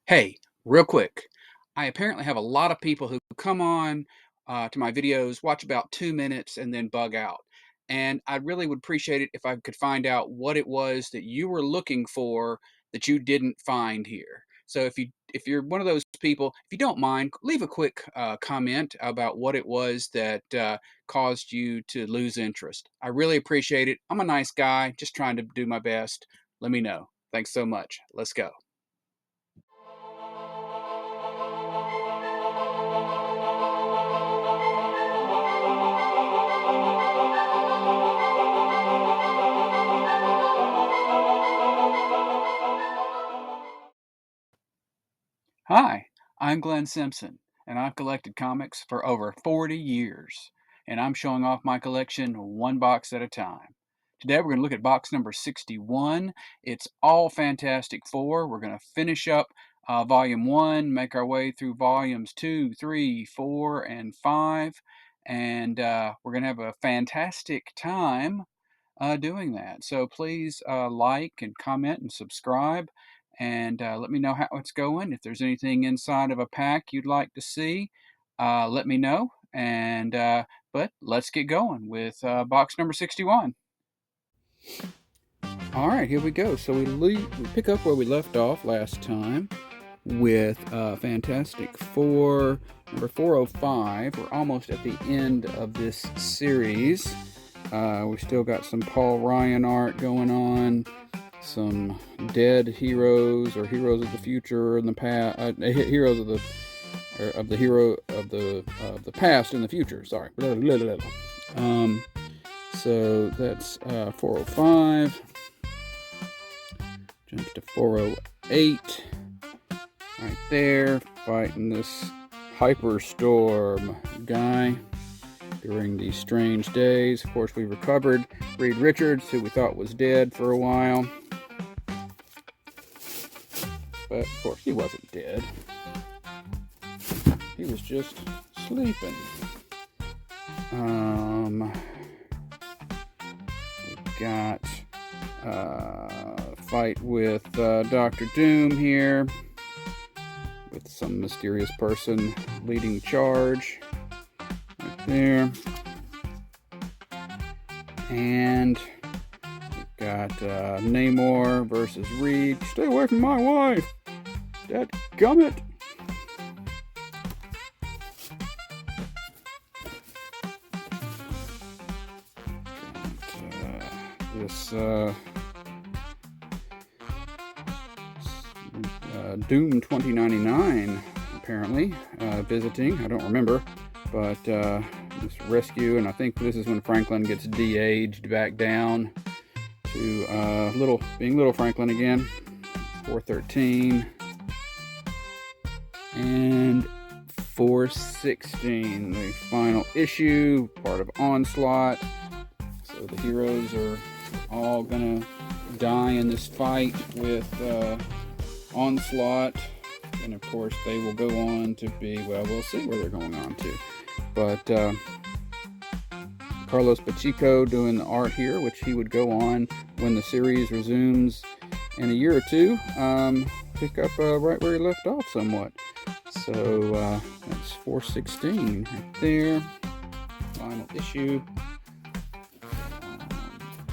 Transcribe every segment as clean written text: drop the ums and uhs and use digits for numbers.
Hey, real quick. I apparently have a lot of people who come on to my videos, watch about 2 minutes, and then bug out. And I really would appreciate it if I could find out what it was that you were looking for that you didn't find here. So if you're one of those people, if you don't mind, leave a quick comment about what it was that caused you to lose interest. I really appreciate it. I'm a nice guy, just trying to do my best. Let me know. Thanks so much. Let's go. Hi, I'm Glenn Simpson, and I've collected comics for over 40 years, and I'm showing off my collection one box at a time. Today we're going to look at box number 61. It's all Fantastic Four. We're going to finish up volume 1, make our way through volumes 2, 3, 4, and 5, and we're going to have a fantastic time doing that. So please like and comment and subscribe and let me know how it's going. If there's anything inside of a pack you'd like to see, let me know. But let's get going with box number 61. All right, here we go. So we pick up where we left off last time with Fantastic Four number 405. We're almost at the end of this series. We still got some Paul Ryan art going on, some dead heroes or heroes of the future and the past, heroes of the past and the future. Sorry. So that's 405. Jump to 408. Right there, fighting this Hyperstorm guy during these strange days. Of course, we recovered Reed Richards, who we thought was dead for a while. But, of course, he wasn't dead. He was just sleeping. We got fight with Dr. Doom here, with some mysterious person leading charge right there. And we've got Namor versus Reed. Stay away from my wife! Dadgummit! This Doom 2099 apparently visiting. I don't remember, but this rescue, and I think this is when Franklin gets de-aged back down to being little Franklin again. 413 and 416, the final issue, part of Onslaught. So the heroes are all gonna die in this fight with Onslaught, and of course they will go on to be, well, we'll see where they're going on to. But Carlos Pacheco doing the art here, which he would go on when the series resumes in a year or two, pick up right where he left off somewhat. So that's 416 right there, final issue.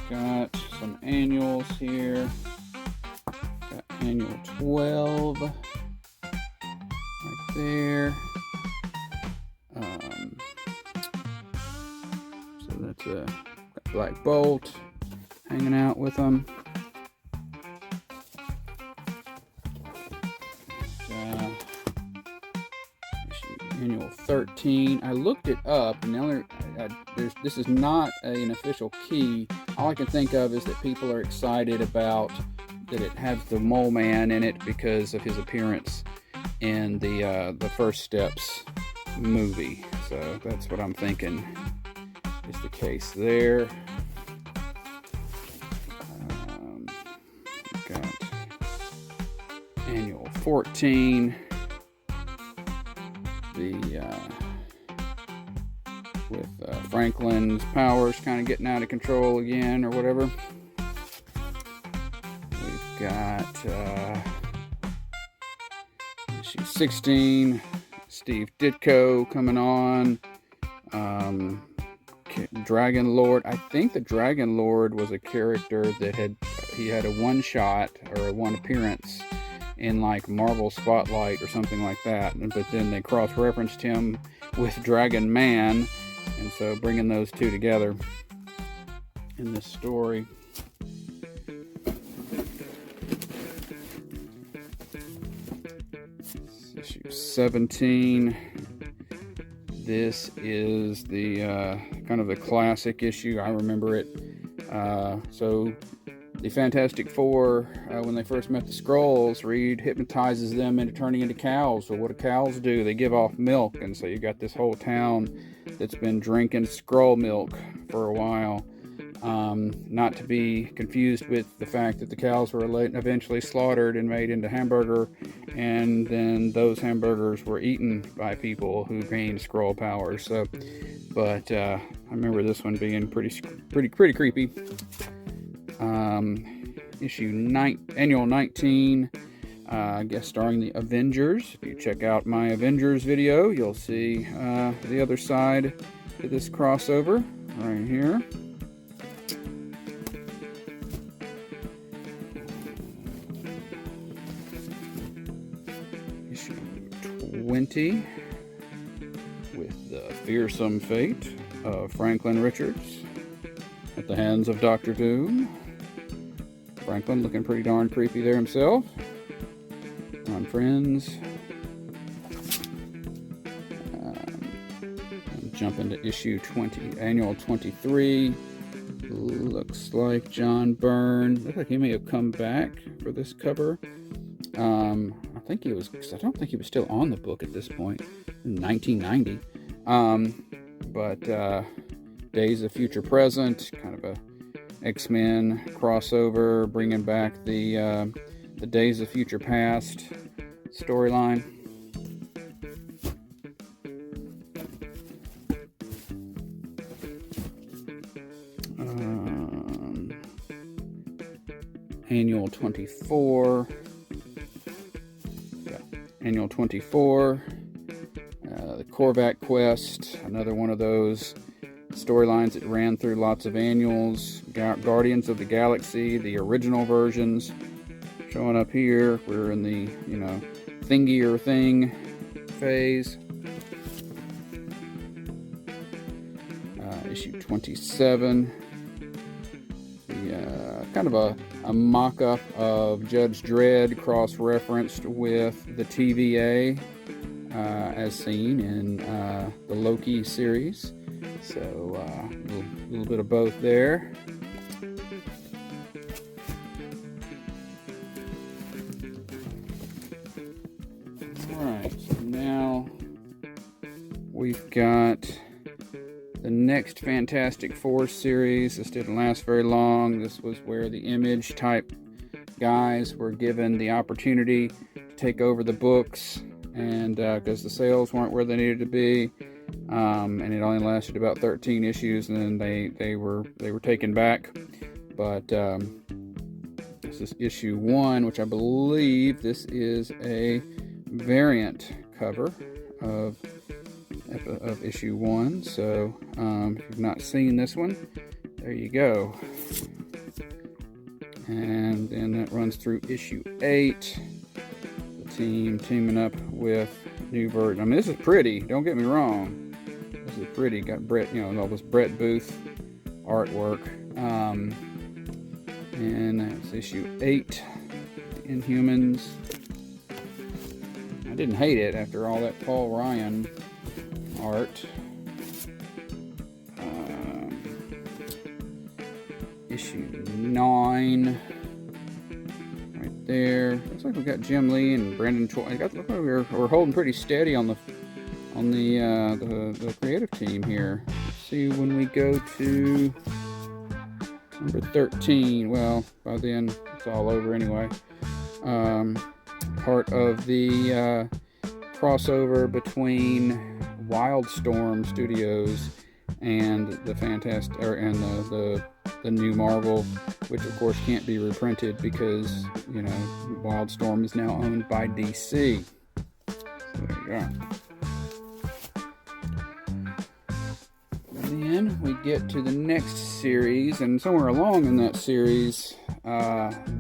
Got some annuals here. Got annual 12 right there. So that's got Black Bolt hanging out with them. Annual 13. I looked it up, and now this is not an official key. All I can think of is that people are excited about that it has the Mole Man in it because of his appearance in the First Steps movie. So that's what I'm thinking is the case there. Got annual 14. With Franklin's powers kind of getting out of control again or whatever. We've got Issue 16, Steve Ditko coming on. Dragon Lord. I think the Dragon Lord was a character that had a one shot or a one appearance in like Marvel Spotlight or something like that, but then they cross-referenced him with Dragon Man, and so bringing those two together in this story. Issue 17. This is the kind of the classic issue. I remember it. So the Fantastic Four, when they first met the Skrulls, Reed hypnotizes them into turning into cows. So what do cows do? They give off milk, and so you got this whole town that's been drinking Skrull milk for a while. Not to be confused with the fact that the cows were eventually slaughtered and made into hamburger, and then those hamburgers were eaten by people who gained Skrull powers. So, but I remember this one being pretty creepy. Annual 19, guest starring the Avengers. If you check out my Avengers video, you'll see the other side to this crossover right here. Issue 20, with the fearsome fate of Franklin Richards at the hands of Dr. Doom. Franklin looking pretty darn creepy there himself. On Friends. Jump into issue 20, annual 23. Looks like John Byrne. Looks like he may have come back for this cover. I think he was, because I don't think he was still on the book at this point, in 1990. But Days of Future Present, kind of a X-Men crossover, bringing back the Days of Future Past storyline. Annual 24. Yeah, Annual 24. The Korvac Quest, another one of those storylines that ran through lots of annuals. Guardians of the Galaxy, the original versions, showing up here. We're in the, thingier thing phase. Issue 27. Kind of a mock-up of Judge Dredd cross-referenced with the TVA as seen in the Loki series. So a little bit of both there. Alright, so now we've got the next Fantastic Four series. This didn't last very long. This was where the Image type guys were given the opportunity to take over the books, and because the sales weren't where they needed to be, and it only lasted about 13 issues, and then they were taken back. But this is issue 1, which I believe this is a variant cover of issue 1. So if you've not seen this one, there you go. And then that runs through issue 8. The team teaming up with new version. I mean, this is pretty, don't get me wrong. This is pretty. Got Brett, all this Brett Booth artwork. And that's issue 8, Inhumans. I didn't hate it after all that Paul Ryan art. Issue 9, right there. Looks like we got Jim Lee and Brendan Choi. Looks like we're holding pretty steady on the creative team here. Let's see when we go to number 13. Well, by then it's all over anyway. Part of the crossover between Wildstorm Studios and the the new Marvel, which of course can't be reprinted because Wildstorm is now owned by DC. There you go. And then we get to the next series, and somewhere along in that series,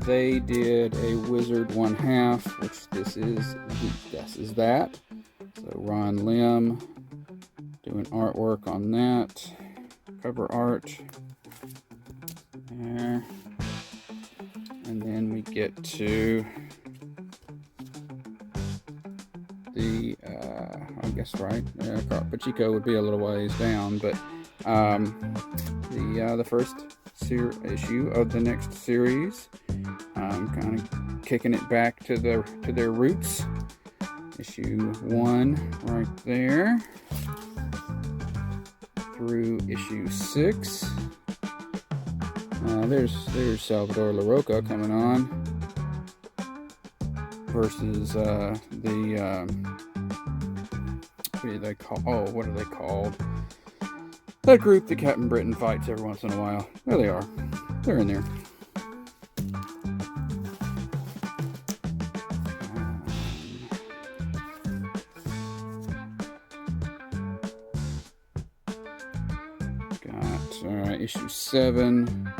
they did a Wizard 1/2, which this is that. So Ron Lim doing artwork on that. Cover art. There. And then we get to the, I guess, right, Bacchae would be a little ways down, but the first issue of the next series, kind of kicking it back to their roots. Issue 1 right there through issue 6. There's Salvador LaRocca coming on versus what are they called? That group that Captain Britain fights every once in a while. There they are. They're in there. Got issue 7.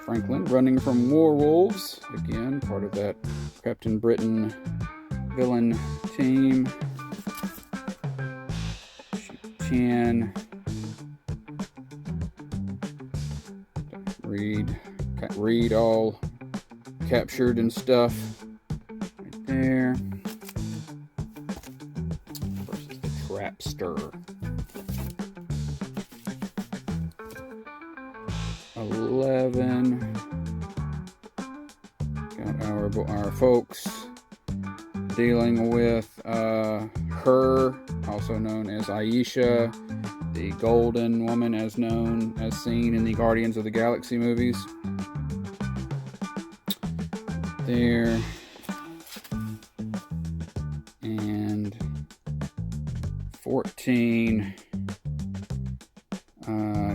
Franklin running from werewolves. Again, part of that Captain Britain villain team. Issue 10. Reed all captured and stuff. Right there. Versus the Trapster. 11. Got our folks dealing with her, also known as Ayesha, the Golden Woman, as seen in the Guardians of the Galaxy movies. There. And 14.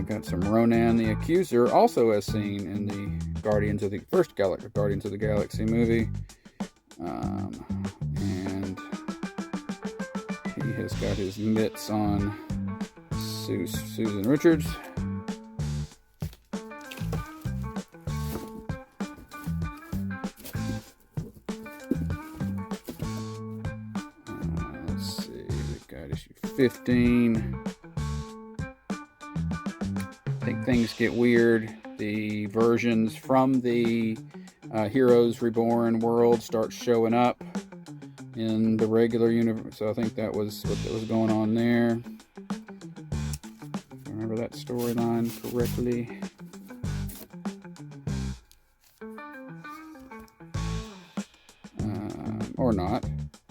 Got some Ronan the Accuser, also as seen in the Guardians of the Galaxy movie. And he has got his mitts on Susan Richards. Let's see, we've got issue 15. I think things get weird. The versions from the Heroes Reborn world start showing up in the regular universe. So I think that was what was going on there. If I remember that storyline correctly. Or not.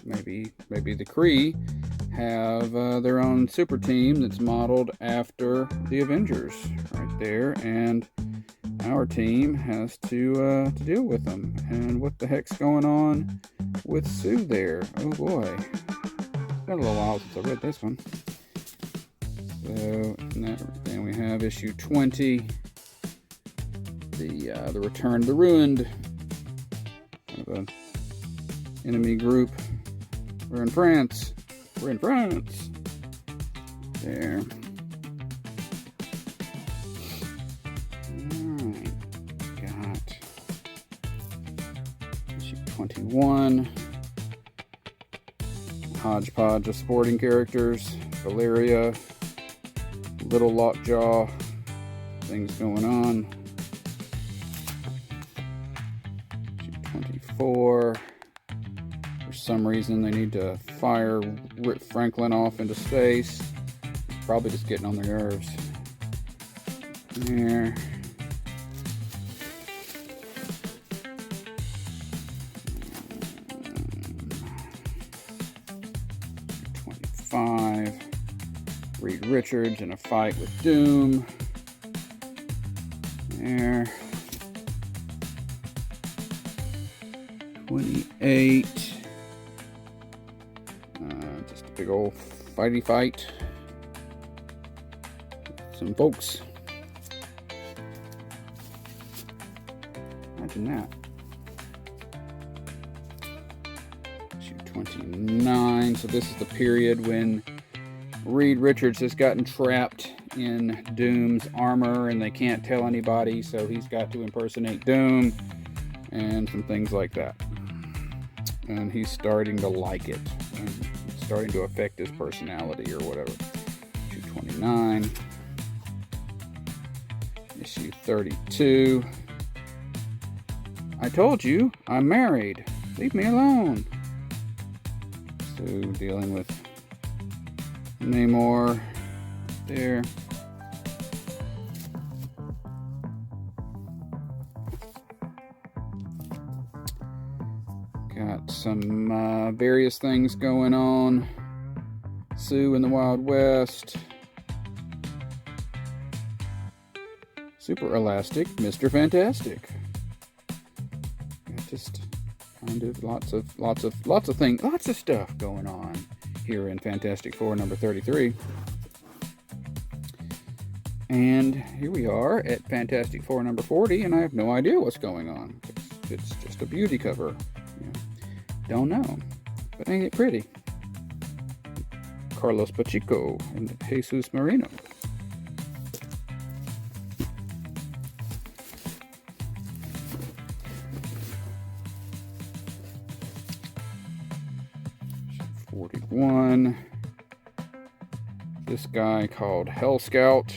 Maybe the Kree have their own super team that's modeled after the Avengers right there, and our team has to deal with them. And what the heck's going on with Sue there? Oh boy, it's been a little while since I read this one. So then we have issue 20, the Return of the Ruined, kind of an enemy group. We're in France. There. Alright. Got issue 21. Hodgepodge of supporting characters. Valeria. Little Lockjaw. Things going on. Issue 24. For some reason, they need to fire Rip Franklin off into space. Probably just getting on their nerves. There. Reed Richards in a fight with Doom. There. 28. Just a big old fighty fight. Some folks. Imagine that. Issue 29. So this is the period when Reed Richards has gotten trapped in Doom's armor and they can't tell anybody, so he's got to impersonate Doom and some things like that. And he's starting to like it. And it's starting to affect his personality or whatever. 229. Issue 32. I told you, I'm married. Leave me alone. So dealing with Namor there. Got some various things going on. Sue in the Wild West. Super Elastic, Mr. Fantastic. Just kind of lots of things, lots of stuff going on here in Fantastic Four number 33. And here we are at Fantastic Four number 40, and I have no idea what's going on. It's just a beauty cover. Don't know, but ain't it pretty? Carlos Pacheco and Jesus Marino. One. This guy called Hell Scout.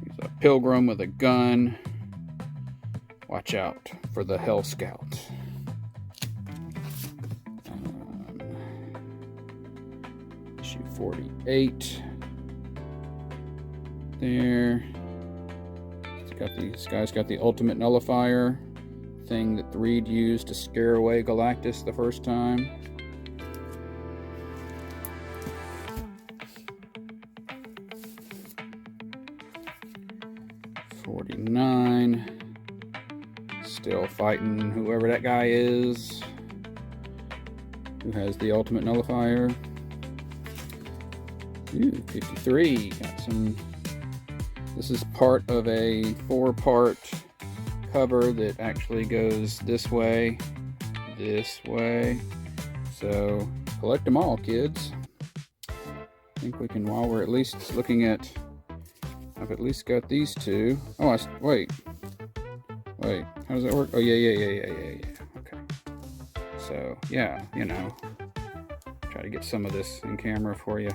He's a pilgrim with a gun. Watch out for the Hell Scout. Issue 48. There. This guy's got the ultimate nullifier thing that Reed used to scare away Galactus the first time. Still fighting whoever that guy is who has the ultimate nullifier. Ooh, 53. Got some. This is part of a 4-part cover that actually goes this way. So collect them all, kids. I think we can, while we're at least looking at. I've at least got these two. Oh, wait. How does that work? Oh, yeah. Okay. So, yeah, try to get some of this in camera for you.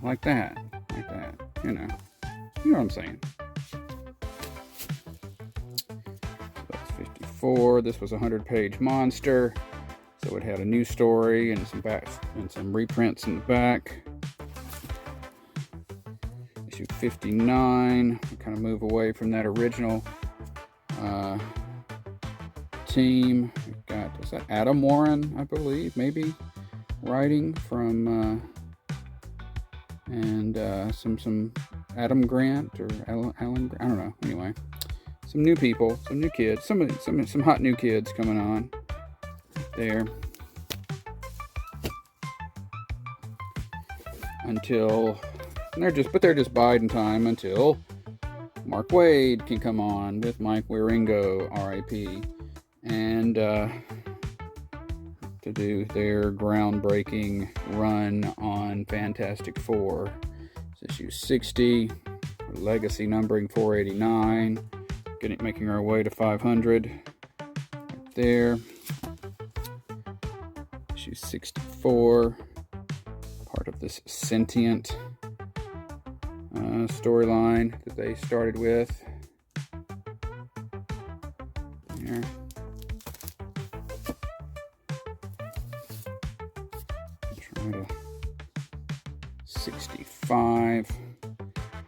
Like that. You know what I'm saying. So that's 54. This was a 100-page monster. So it had a new story and some reprints in the back. 59. We kind of move away from that original team. We've got, is that Adam Warren, I believe, maybe writing from and some Adam Grant or Alan, I don't know. Anyway, some new people, some new kids, some hot new kids coming on there. They're just biding time until Mark Waid can come on with Mike Wieringo, R.I.P., and to do their groundbreaking run on Fantastic Four. It's issue 60, legacy numbering 489, making our way to 500. Right there. Issue 64, part of this sentient storyline that they started with. There. Try to 65.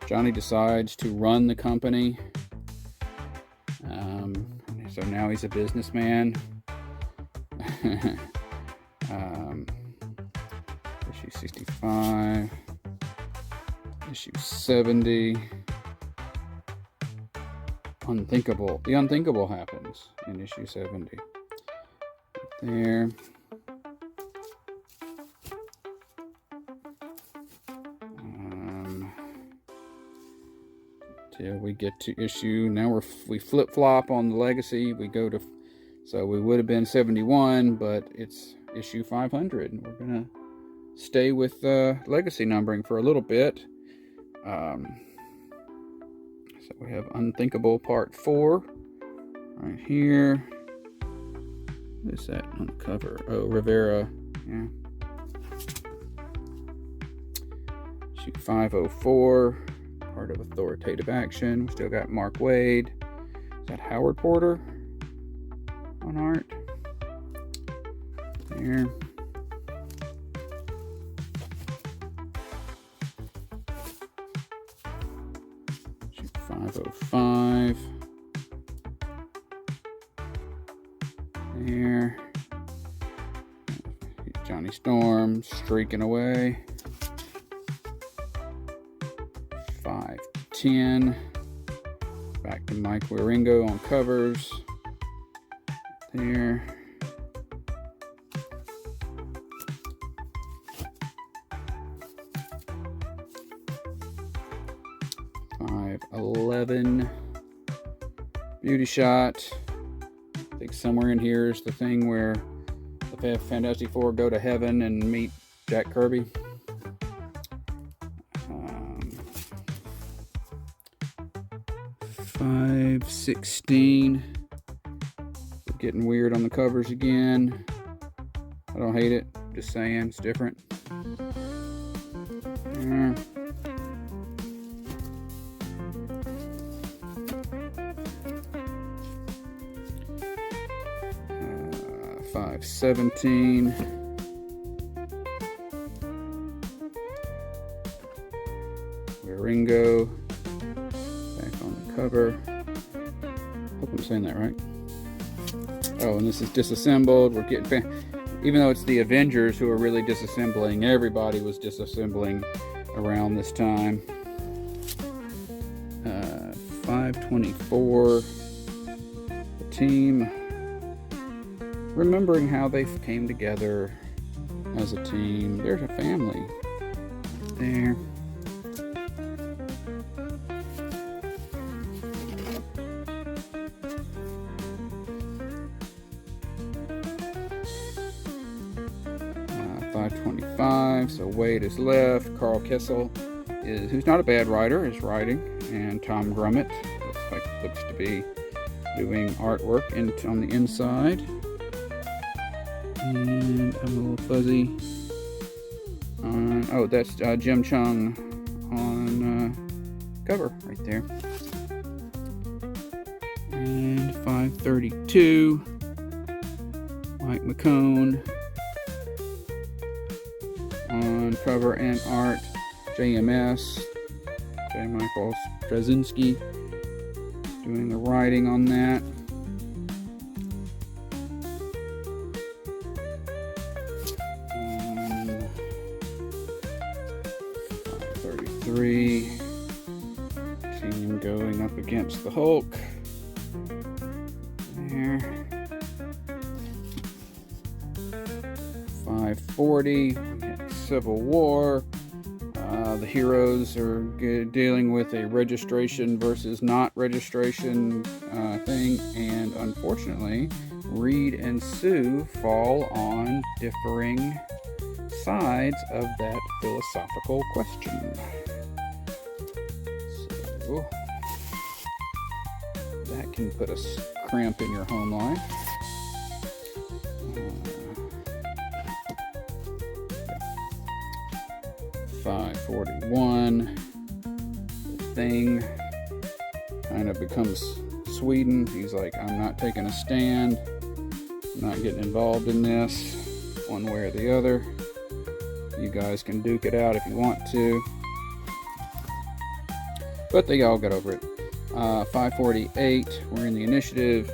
Johnny decides to run the company. So now he's a businessman. Issue 65. Issue 70. Unthinkable. The unthinkable happens in issue 70. Right there. Till we get to issue. Now we flip-flop on the legacy. We go to So we would have been 71, but it's issue 500. And we're going to stay with legacy numbering for a little bit. So we have Unthinkable Part 4 right here. What is that on the cover? Oh, Rivera. Yeah. Issue 504, part of Authoritative Action. We still got Mark Waid. Is that Howard Porter on art? There. Issue 505. There. Johnny Storm streaking away. 510. Back to Mike Wieringo on covers. There. $5.11. Beauty Shot. I think somewhere in here is the thing where the Fantastic Four go to heaven and meet Jack Kirby. $5.16. We're getting weird on the covers again. I don't hate it. Just saying, it's different. Yeah. $5.17. Wieringo back on the cover. Hope I'm saying that right. Oh, and this is disassembled. We're getting, even though it's the Avengers who are really disassembling, everybody was disassembling around this time. 524. The team. Remembering how they came together as a team. There's a family there. $5.25. So Wade is left. Carl Kessel is, who's not a bad writer, is writing, and Tom Grummett looks to be doing artwork on the inside. And I'm a little fuzzy on, oh, that's Jim Chung on cover right there. And 532, Mike McCone on cover and art. JMS, J. Michael Straczynski doing the writing on that. 533, team going up against the Hulk. There. 540, Civil War. The heroes are dealing with a registration versus not registration thing, and unfortunately, Reed and Sue fall on differing sides of that philosophical question. So, that can put a cramp in your home life. 541. The Thing kind of becomes Sweden. He's like, I'm not taking a stand. I'm not getting involved in this one way or the other. You guys can duke it out if you want to. But they all got over it. 548, we're in the initiative.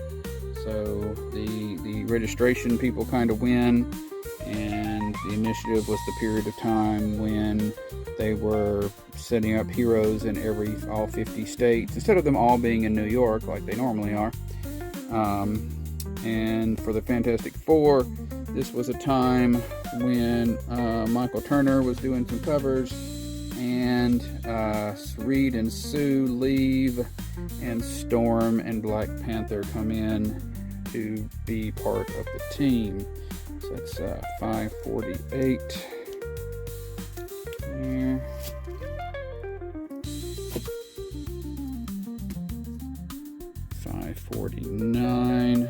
So the registration people kind of win. And the initiative was the period of time when they were setting up heroes in all 50 states, instead of them all being in New York like they normally are. And for the Fantastic Four, this was a time when Michael Turner was doing some covers, and Reed and Sue leave, and Storm and Black Panther come in to be part of the team. So that's 548 there. 549.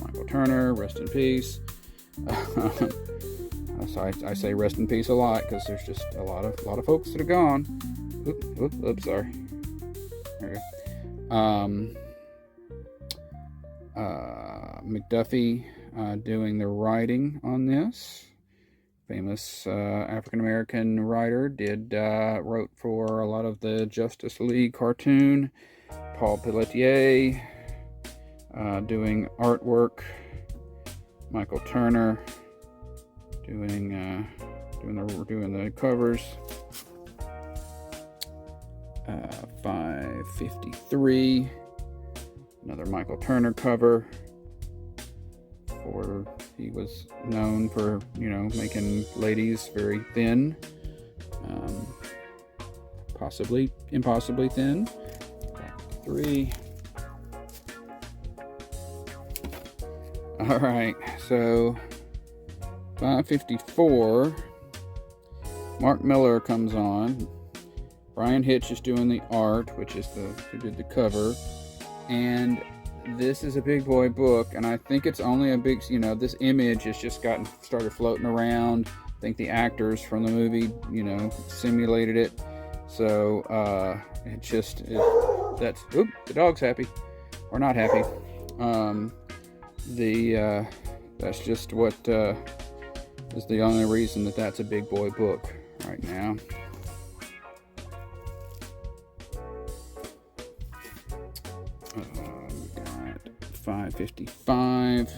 Michael Turner, rest in peace. I say rest in peace a lot because there's just a lot of folks that are gone. Oops, sorry. There we go. McDuffie doing the writing on this. Famous African American writer, wrote for a lot of the Justice League cartoon. Paul Pelletier doing artwork. Michael Turner doing the covers. 553. Another Michael Turner cover. He was known for, making ladies very thin, possibly impossibly thin. 3. All right, so 554. Mark Miller comes on. Brian Hitch is doing the art, which is who did the cover, and this is a big boy book, and I think it's only a big, this image has just started floating around. I think the actors from the movie, simulated it. So, the dog's happy, or not happy. That's just what, is the only reason that's a big boy book right now. We got 555.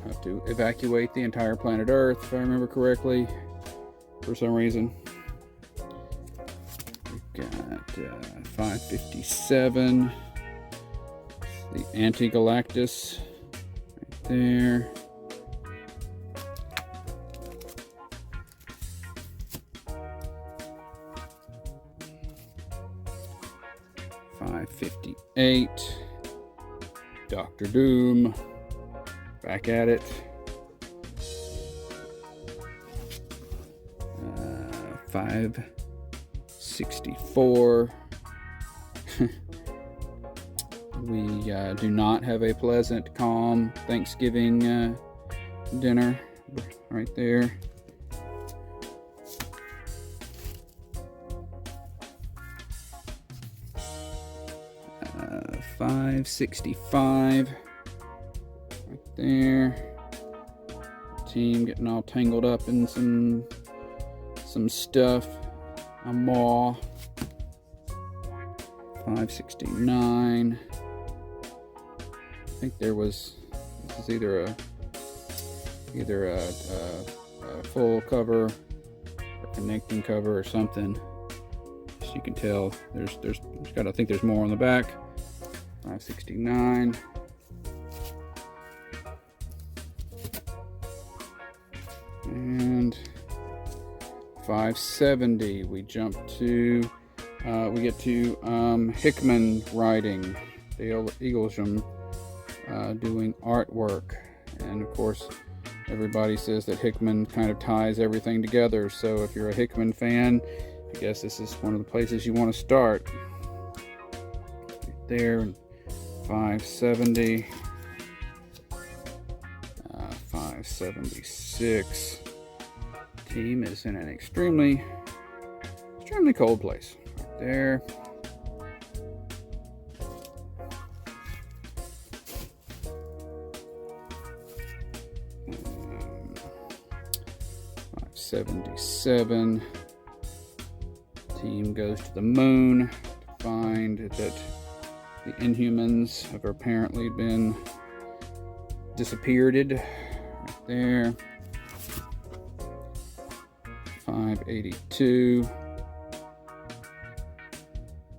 Have to evacuate the entire planet Earth, if I remember correctly, for some reason. We've got 557. The Anti-Galactus right there. $558. Doctor Doom. Back at it. 564. We do not have a pleasant, calm Thanksgiving dinner right there. $565 right there. Team getting all tangled up in some stuff. A maw. 569. I think this is either a full cover or connecting cover or something. As you can tell, I think there's more on the back. 569. And 570. We get to Hickman writing, Dale Eaglesham doing artwork, and of course everybody says that Hickman kind of ties everything together, so if you're a Hickman fan, I guess this is one of the places you want to start. Right there. 570. 576. Team is in an extremely cold place. Right there. 577. Team goes to the moon to find that the Inhumans have apparently been disappeared. Right there. 582.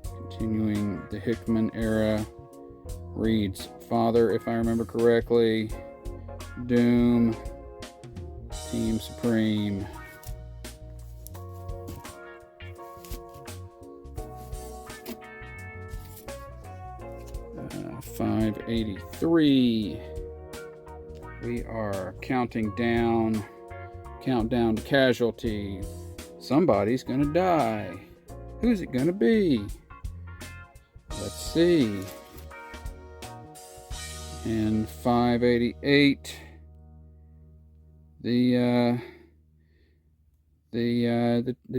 Continuing the Hickman era. Reed's father, if I remember correctly. Doom. Team Supreme. 583. 583. We are counting down. Countdown to casualty. Somebody's gonna die. Who's it gonna be? Let's see. And 588. The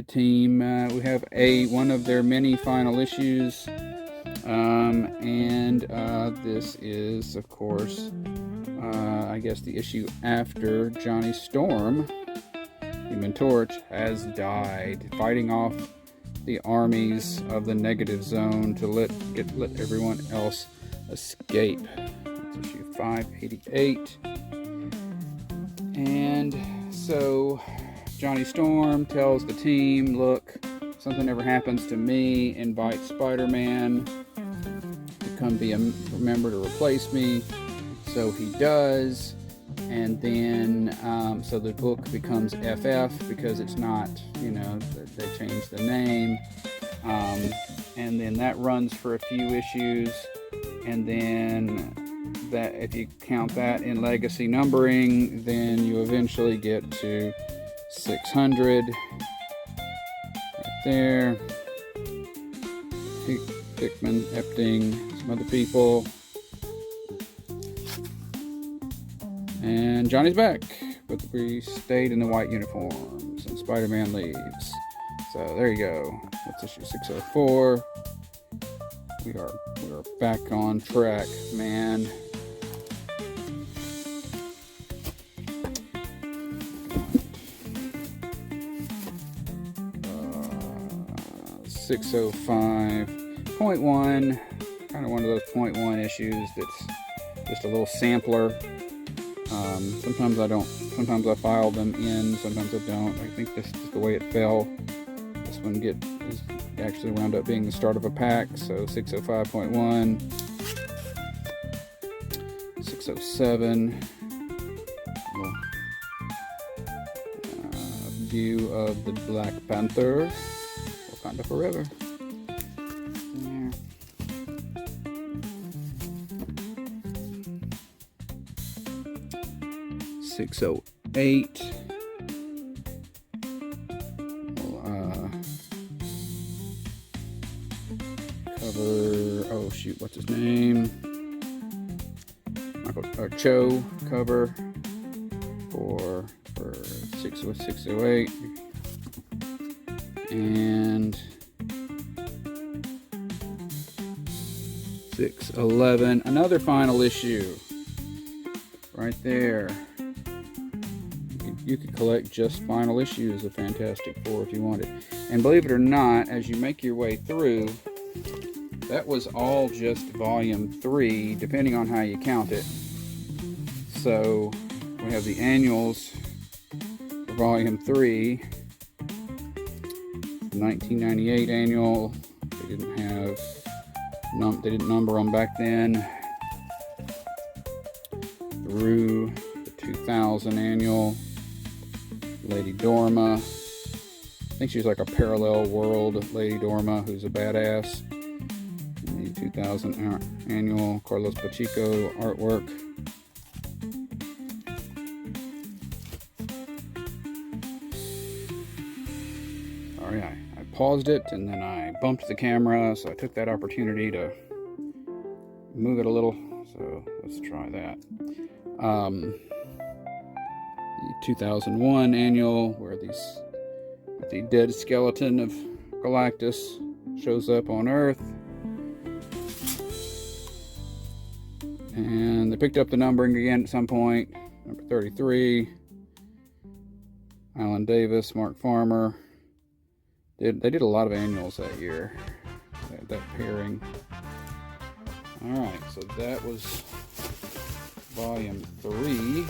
team, we have one of their many final issues, and this is, of course, I guess the issue after Johnny Storm, Human Torch, has died, fighting off the armies of the negative zone to let everyone else escape. That's issue 588. And so Johnny Storm tells the team, look, if something ever happens to me, invite Spider-Man to come be a member to replace me. So he does. And then, so the book becomes FF because it's not, they changed the name. And then that runs for a few issues. And then that, if you count that in legacy numbering, then you eventually get to 600. Right there. Hickman, Epting, some other people. And Johnny's back, but we stayed in the white uniforms, and Spider-Man leaves. So there you go. That's issue 604. We are back on track, man. 605.1, kind of one of those 0.1 issues that's just a little sampler. Sometimes I file them in, sometimes I don't. I think this is the way it fell. This one is actually wound up being the start of a pack, so 605.1, 607, view of the Black Panther, Wakanda Forever. There. 608. Cover. Oh shoot, what's his name? Cho cover for 608. And 611. Another final issue. Right there. You could collect just final issues of Fantastic Four if you wanted. And believe it or not, as you make your way through, that was all just volume 3, depending on how you count it. So we have the annuals for volume 3, the 1998 annual. They didn't number them back then. Through the 2000 annual. Lady Dorma. I think she's like a parallel world Lady Dorma who's a badass. In the 2000 annual Carlos Pacheco artwork. Sorry, I paused it and then I bumped the camera, so I took that opportunity to move it a little. So let's try that. The 2001 annual, where the dead skeleton of Galactus shows up on Earth. And they picked up the numbering again at some point. Number 33. Alan Davis, Mark Farmer. They did a lot of annuals that year. That pairing. Alright, so that was volume 3.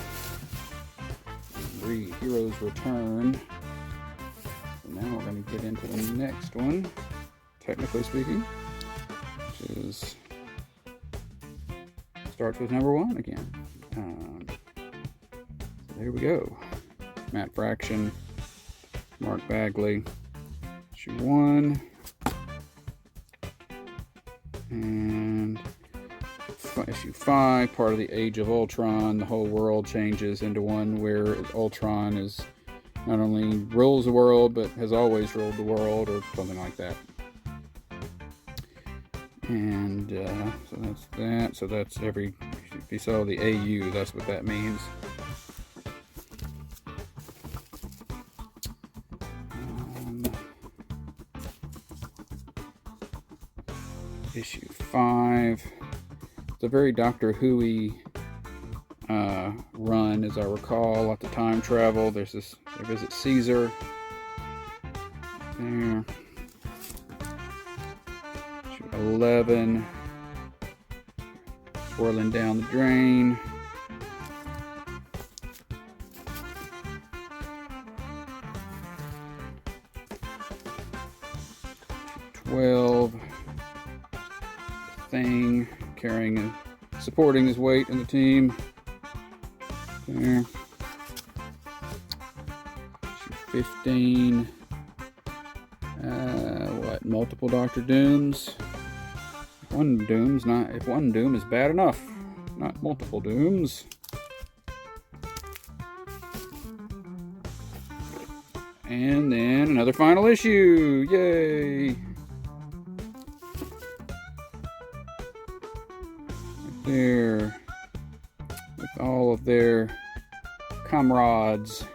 Heroes Return. So now we're going to get into the next one, technically speaking, which is starts with number 1 again. So there we go. Matt Fraction, Mark Bagley, issue 1, and issue 5, part of the Age of Ultron. The whole world changes into one where Ultron is not only rules the world, but has always ruled the world, or something like that. And so that's that. So that's every, if you saw the AU, that's what that means. Issue 5. It's a very Doctor Who-y run, as I recall. Lots of time travel. There's this, they visit Caesar. There. Issue 11. Swirling down the drain. Issue 12. Thing carrying and supporting his weight in the team. There. Issue 15. What? Multiple Doctor Dooms. If one doom is bad enough, not multiple dooms. And then another final issue. Yay! There, with all of their comrades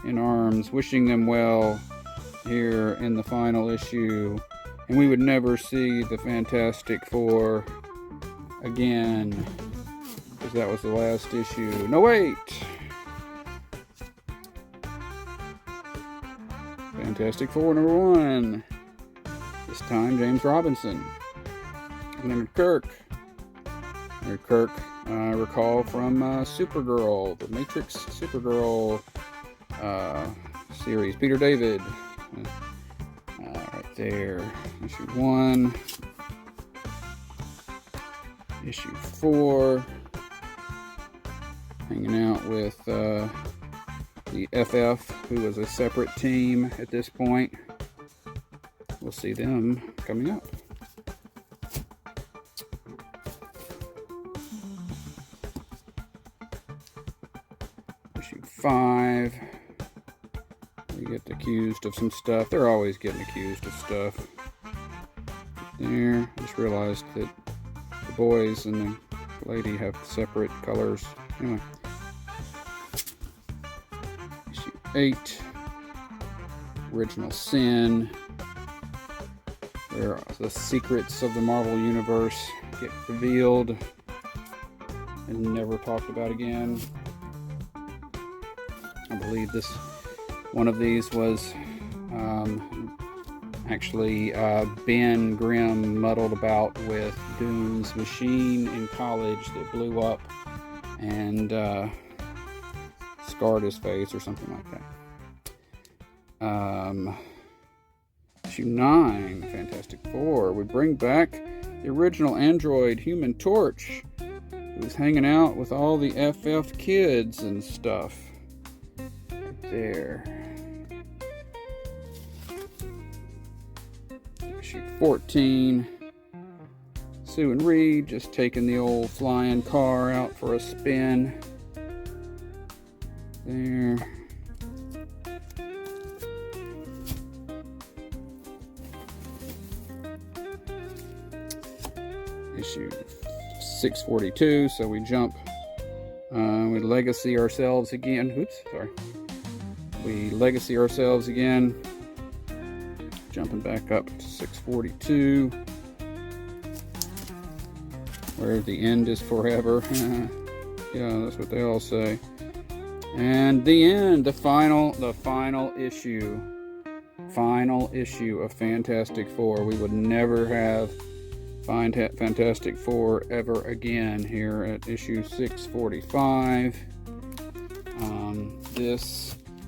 in arms, wishing them well here in the final issue. And we would never see the Fantastic Four again, because that was the last issue. No, wait! Fantastic Four number 1. This time, James Robinson. Leonard Kirk. Leonard Kirk, I recall from Supergirl, the Matrix Supergirl series. Peter David. Right there. Issue 1. Issue 4. Hanging out with the FF, who was a separate team at this point. We'll see them coming up. Issue 5. We get accused of some stuff. They're always getting accused of stuff. There. I just realized that the boys and the lady have separate colors. Anyway. Issue 8. Original Sin. Where the secrets of the Marvel Universe get revealed and never talked about again. I believe one of these was actually Ben Grimm muddled about with Doom's machine in college that blew up and scarred his face or something like that. Issue 9, Fantastic Four, would bring back the original android Human Torch, who was hanging out with all the FF kids and stuff. There. Issue 14. Sue and Reed just taking the old flying car out for a spin. There. Issue 642, so we jump. We legacy ourselves again. Oops, sorry. We legacy ourselves again. Jumping back up to 642. Where the end is forever. Yeah, that's what they all say. And the end, the final issue. Final issue of Fantastic Four. We would never have Fantastic Four ever again here at issue 645.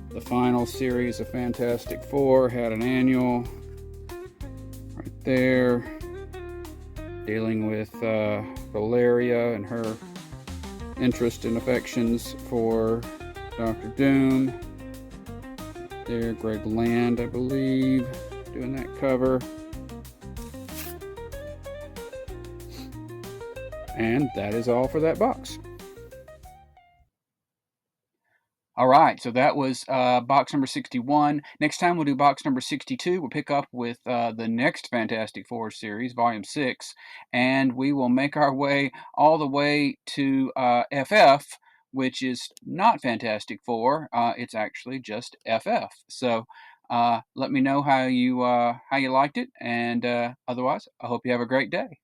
The final series of Fantastic Four had an annual right there dealing with Valeria and her interest and affections for Dr. Doom. There, Greg Land, I believe, doing that cover. And that is all for that box. All right, so that was box number 61. Next time we'll do box number 62. We'll pick up with the next Fantastic Four series, Volume 6, and we will make our way all the way to FF, which is not Fantastic Four. It's actually just FF. So let me know how you liked it, and otherwise, I hope you have a great day.